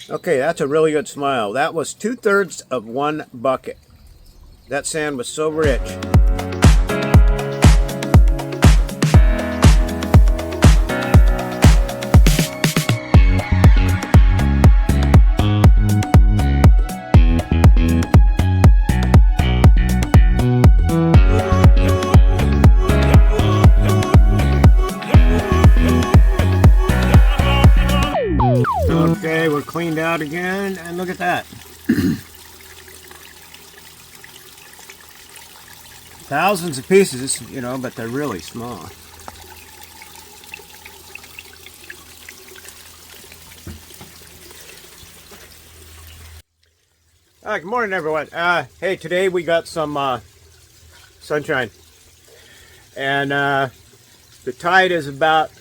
Okay, that's a really good smile. That was 2/3 of one bucket. That sand was so rich. Okay, we're cleaned out again, and look at that. Thousands of pieces, you know, but they're really small. Good morning, everyone. Hey, today we got some sunshine, and the tide is about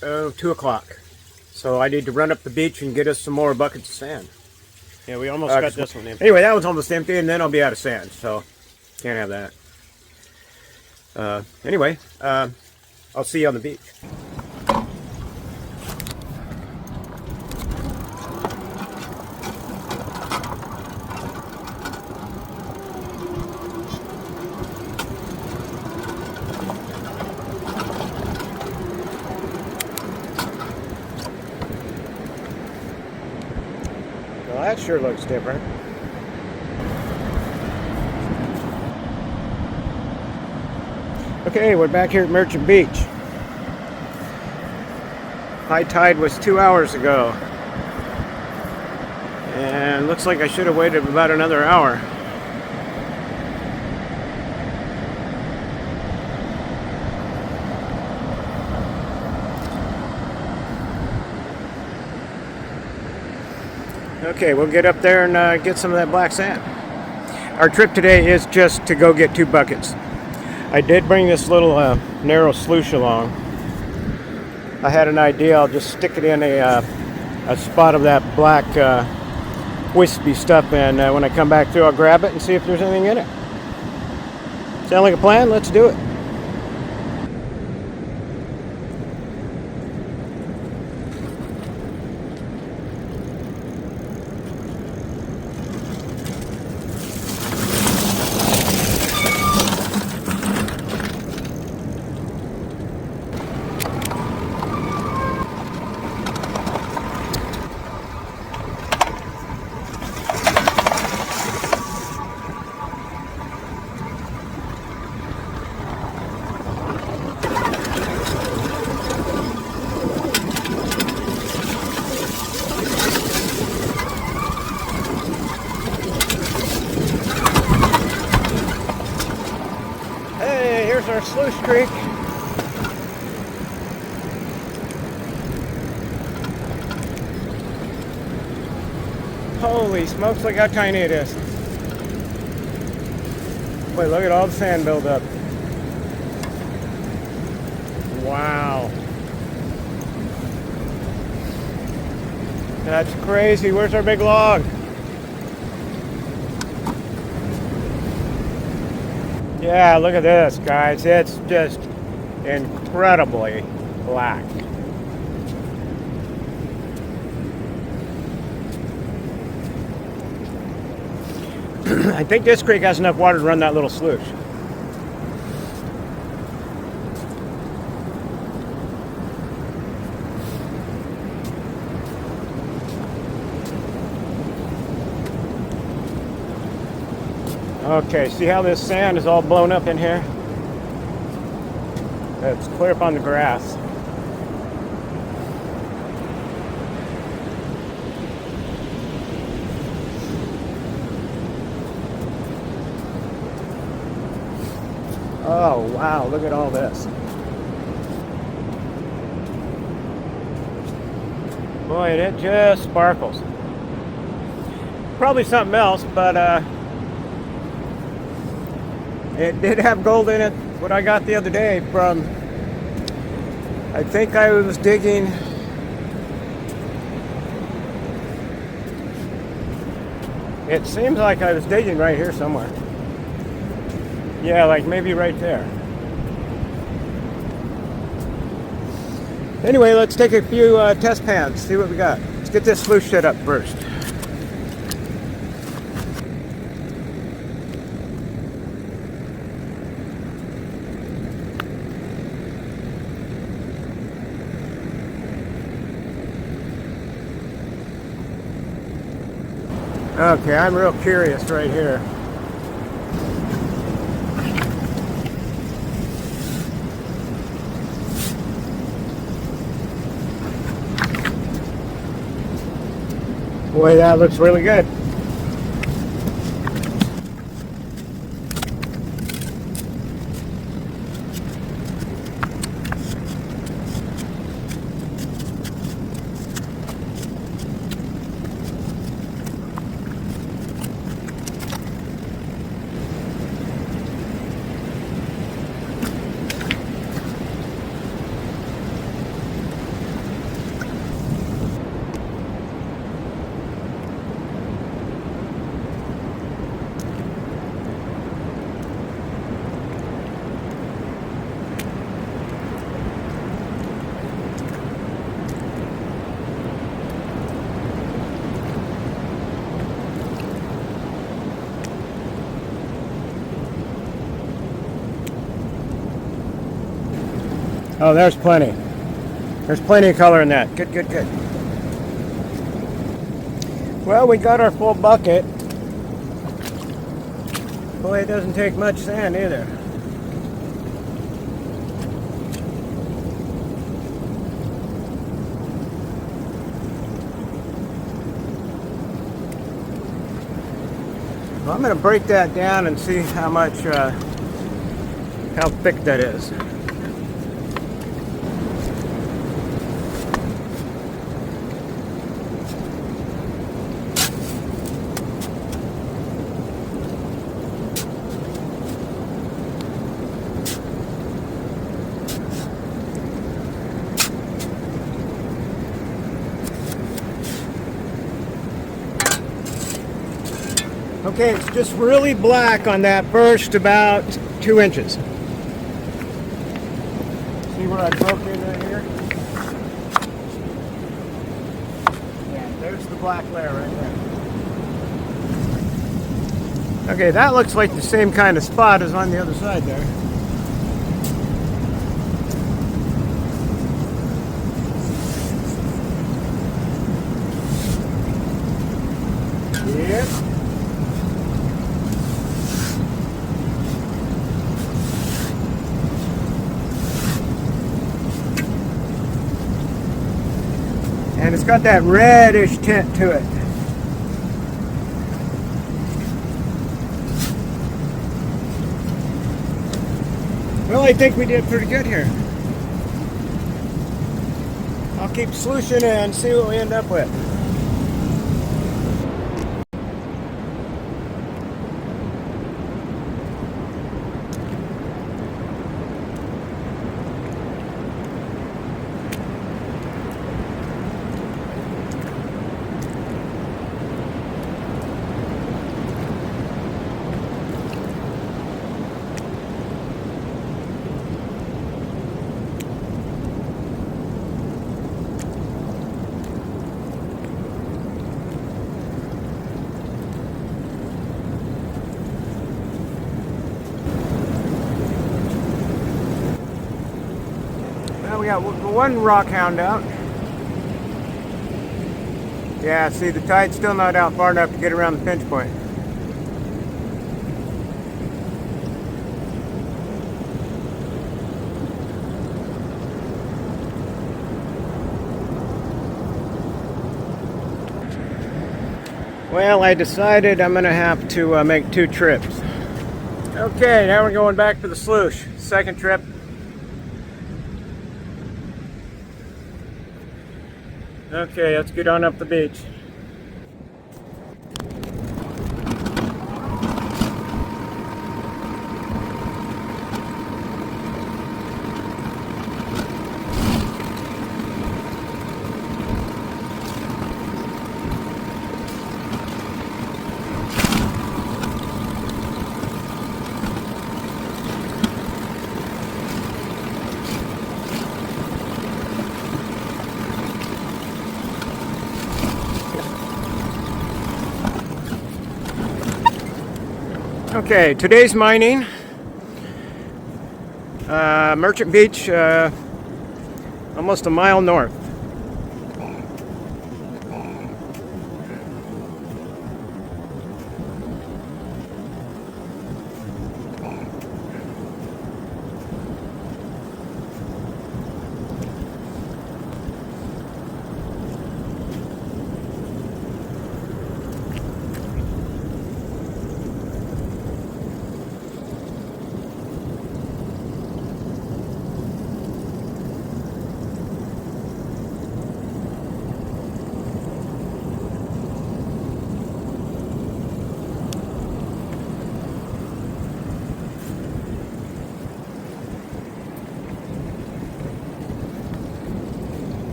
2 o'clock. So I need to run up the beach and get us some more buckets of sand. Yeah, we almost got this one empty. Anyway, that one's almost empty, and then I'll be out of sand, so can't have that. Anyway, I'll see you on the beach. Well, that sure looks different. Okay, we're back here at Merchant Beach. High tide was 2 hours ago. And looks like I should have waited about another hour. Okay, we'll get up there and get some of that black sand. Our trip today is just to go get 2 buckets. I did bring this little narrow sluice along. I had an idea. I'll just stick it in a spot of that black wispy stuff, and when I come back through, I'll grab it and see if there's anything in it. Sound like a plan? Let's do it. Here's our sluice creek. Holy smokes, look how tiny it is. Wait, look at all the sand buildup. Wow. That's crazy. Where's our big log? Yeah, look at this, guys. It's just incredibly black. I think this creek has enough water to run that little sluice. Okay, see how this sand is all blown up in here? It's clear up on the grass. Oh, wow, look at all this. Boy, it just sparkles. Probably something else, but it did have gold in it. What I got the other day from, I think I was digging, it seems like I was digging right here somewhere. Yeah, like maybe right there. Anyway, let's take a few test pans, see what we got. get this sluice set up first. Okay, I'm real curious right here. Boy, that looks really good. Oh, there's plenty. There's plenty of color in that. Good, good, good. Well, we got our full bucket. Boy, it doesn't take much sand either. Well, I'm going to break that down and see how much, how thick that is. Okay, it's just really black on that first about 2 inches. See where I broke in right here? Yeah, there's the black layer right there. Okay, that looks like the same kind of spot as on the other side there. Yep. And it's got that reddish tint to it. Well, I think we did pretty good here. I'll keep sluicing and see what we end up with. We got one rock hound out. Yeah, see, the tide's still not out far enough to get around the pinch point. Well, I decided I'm going to have to make 2 trips. Okay, now we're going back to the sluice. Second trip. Okay, let's get on up the beach. Okay, today's mining, Merchant Beach, almost a mile north.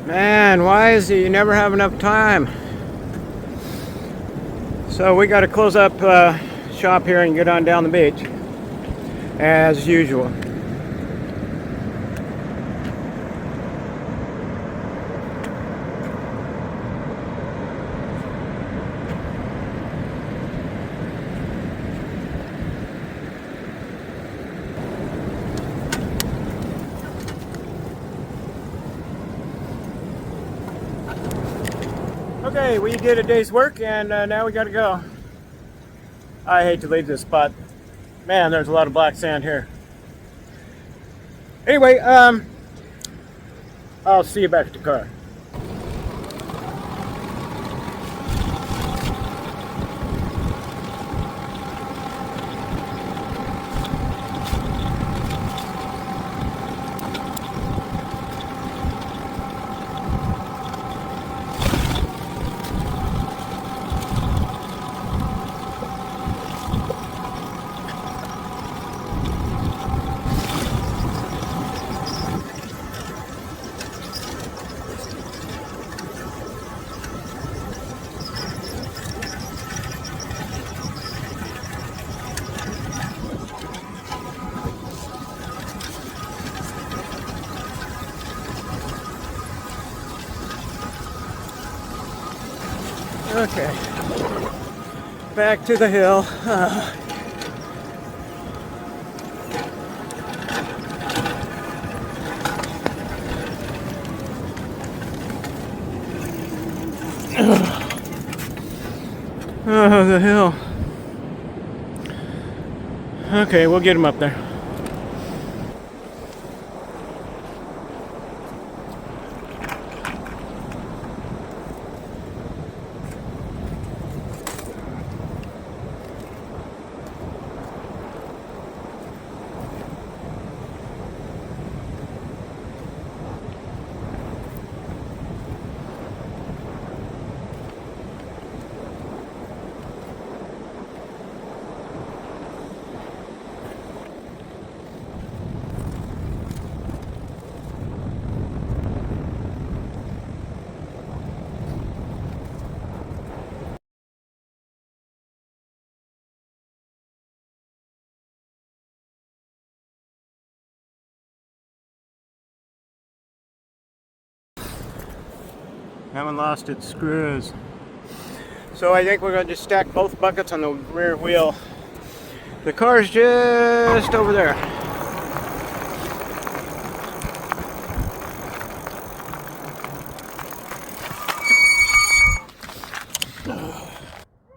Man, why is it you never have enough time? So we got to close up shop here and get on down the beach, as usual. Okay, we did a day's work and now we gotta go. I hate to leave this spot. Man, there's a lot of black sand here. Anyway, I'll see you back at the car. Okay, back to the hill. Oh, the hill. Okay, we'll get him up there. Haven't lost its screws. So I think we're going to just stack both buckets on the rear wheel. The car's just over there.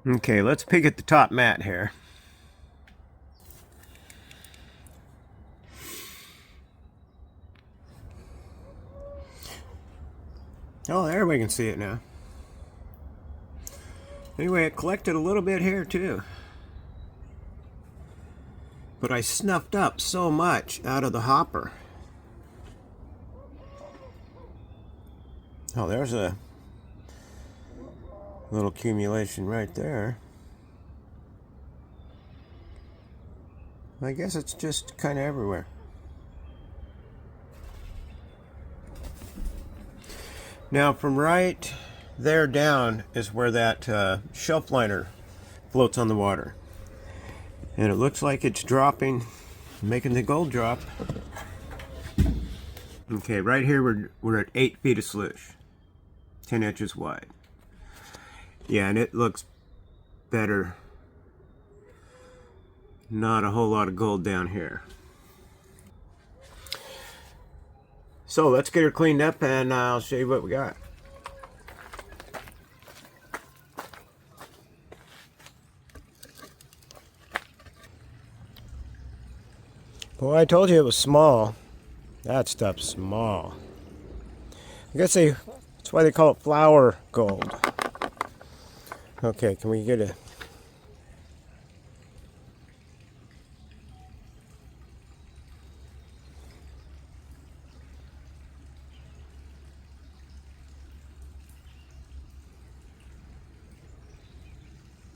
Okay, let's peek at the top mat here. Oh, there we can see it now. Anyway, it collected a little bit here too. But I snuffed up so much out of the hopper. Oh, there's a little accumulation right there. I guess it's just kind of everywhere. Now from right there down is where that shelf liner floats on the water. And it looks like it's dropping, making the gold drop. Okay, right here we're at 8 feet of sluice, 10 inches wide. Yeah, and it looks better. Not a whole lot of gold down here. So let's get her cleaned up and I'll show you what we got. Boy, I told you it was small. That stuff's small. I guess that's why they call it flour gold. Okay, can we get a...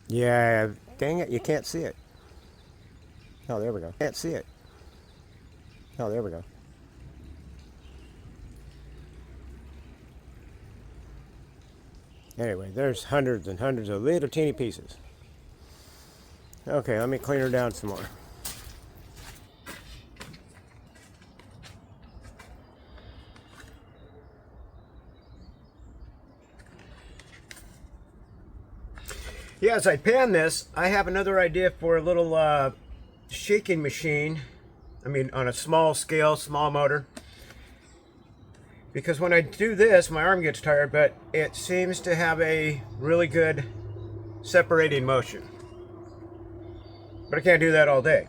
Yeah, dang it, you can't see it. Oh, there we go. Can't see it. Oh, there we go. Anyway, there's hundreds and hundreds of little teeny pieces. Okay, let me clean her down some more. Yeah, as I pan this, I have another idea for a little shaking machine. I mean, on a small scale, small motor. Because when I do this, my arm gets tired, but it seems to have a really good separating motion. But I can't do that all day.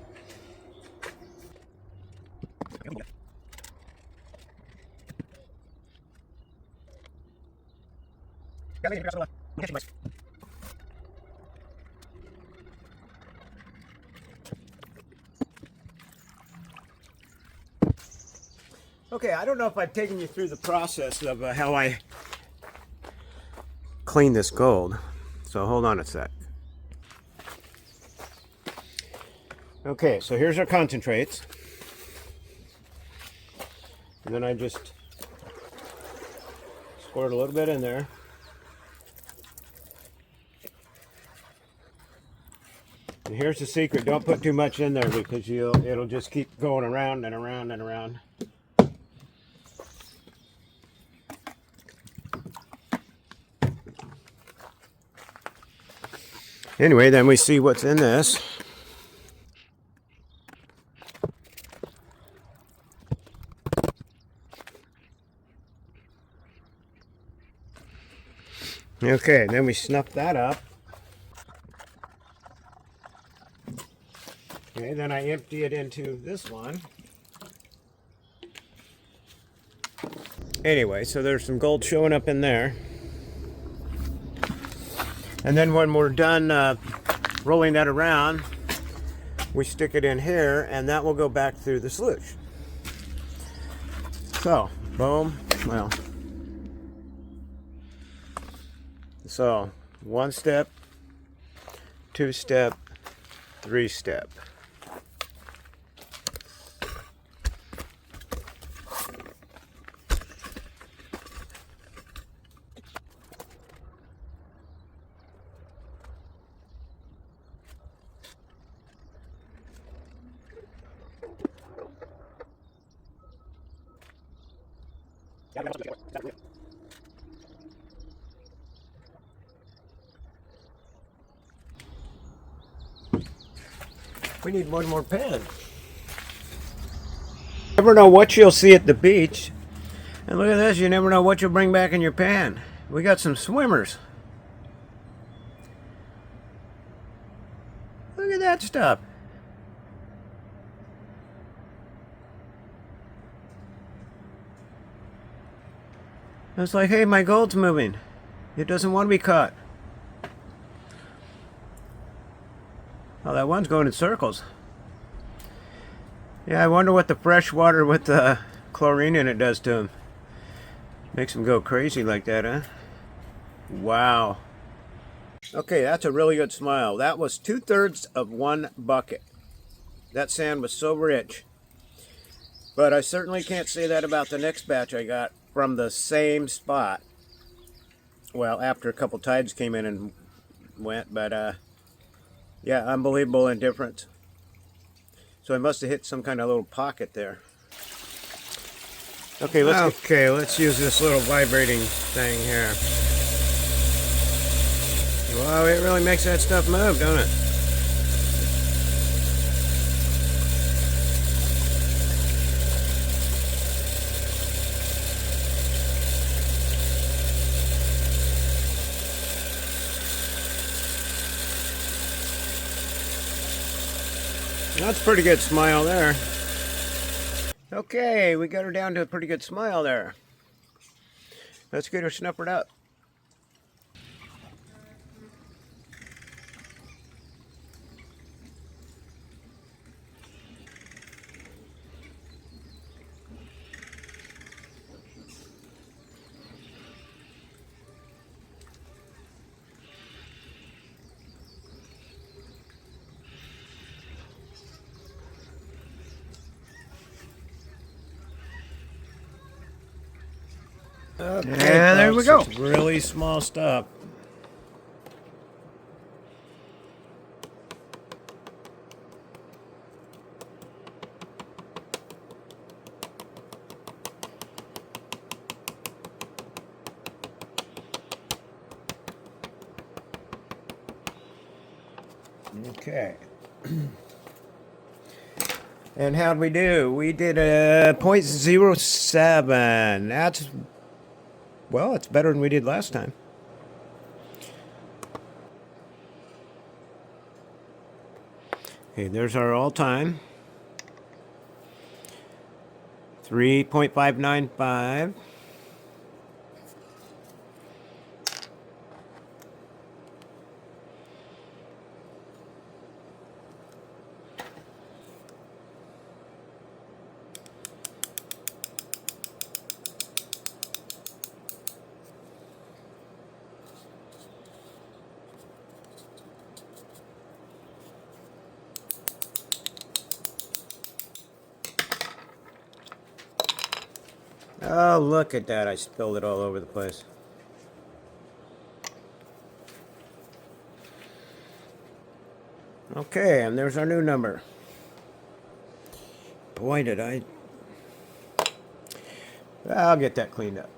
Okay, I don't know if I've taken you through the process of how I clean this gold. So hold on a sec. Okay, so here's our concentrates. And then I just squirt a little bit in there. And here's the secret, don't put too much in there because it'll just keep going around and around and around. Anyway, then we see what's in this. Okay, then we snuff that up. Okay, then I empty it into this one. Anyway, so there's some gold showing up in there. And then when we're done rolling that around, we stick it in here and that will go back through the sluice. So, boom, well. So, 1 step, 2 step, 3 step. We need one more pan. You never know what you'll see at the beach. And look at this, you never know what you'll bring back in your pan. We got some swimmers. Look at that stuff. It's like, hey, my gold's moving. It doesn't want to be caught. Oh, that one's going in circles. Yeah, I wonder what the fresh water with the chlorine in it does to them. Makes them go crazy like that, huh? Wow. Okay, that's a really good smile. That was 2/3 of 1 bucket. That sand was so rich. But I certainly can't say that about the next batch I got from the same spot. Well, after a couple tides came in and went, but yeah, unbelievable indifference. So I must have hit some kind of little pocket there. Okay, let's use this little vibrating thing here. Wow, it really makes that stuff move, don't it? That's a pretty good smile there. Okay, we got her down to a pretty good smile there. Let's get her snuppered up. Okay, and there we go. It's really small stuff. Okay. And how'd we do? We did a 0.07. That's, well, it's better than we did last time. Okay, there's our all-time. 3.595. Oh, look at that. I spilled it all over the place. Okay, and there's our new number. Boy, did I... I'll get that cleaned up.